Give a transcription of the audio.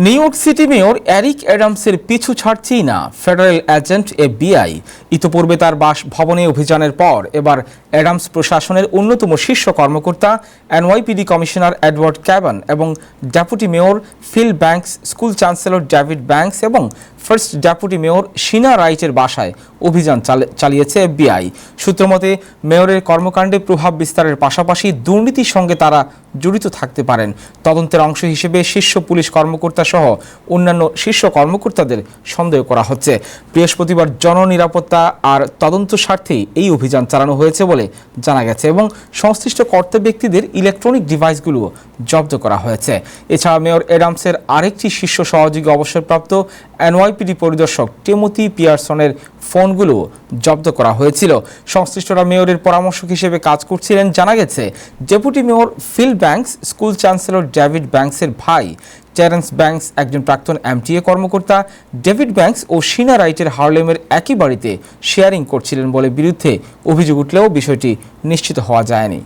New York City mayor Eric অ্যাডামসের পিছু ছাড়ছেই না ফেডারেল এজেন্ট FBI। ইতোপূর্বে তার বাসভবনে অভিযানের পর এবার অ্যাডামস প্রশাসনের অন্যতম শীর্ষ কর্মকর্তা NYPD কমিশনার এডওয়ার্ড ক্যাবান এবং deputy mayor Phil Banks, school chancellor David Banks এবং ফার্স্ট ডেপুটি মেয়র শিনা রাইটের বাসায় অভিযান চালিয়েছে FBI। সূত্রমতে মেয়রের কর্মকাণ্ডে প্রভাব বিস্তারের পাশাপাশি দুর্নীতির সঙ্গে তারা জড়িত থাকতে পারেন। তদন্তের অংশ হিসেবে শীর্ষ পুলিশ কর্মকর্তা সহ অন্যান্য শীর্ষ কর্মকর্তাদের সন্দেহ করা হচ্ছে। বৃহস্পতিবার জননিরাপত্তা আর তদন্ত স্বার্থেই এই অভিযান চালানো হয়েছে বলে জানা গেছে এবং সংশ্লিষ্ট কর্তা ব্যক্তিদের ইলেকট্রনিক ডিভাইসগুলো জব্দ করা হয়েছে। এছাড়া মেয়র অ্যাডামসের আরেকটি শীর্ষ সহযোগী অবসরপ্রাপ্ত NYPD পরিদর্শক টিমোথি পিয়ারসনের ফোনগুলো জব্দ করা হয়েছিল। সংশ্লিষ্টরা মেয়রের পরামর্শক হিসেবে কাজ করছিলেন। জানা গেছে deputy mayor Phil Banks, school chancellor David ব্যাংকসের ভাই টেরেন্স ব্যাংকস একজন প্রাক্তন MTA কর্মকর্তা। ডেভিড ব্যাংকস ও শিনা রাইটের হার্লেমের একই বাড়িতে শেয়ারিং করছিলেন বলে বিরুদ্ধে অভিযোগ উঠলেও বিষয়টি নিশ্চিত হওয়া যায়নি।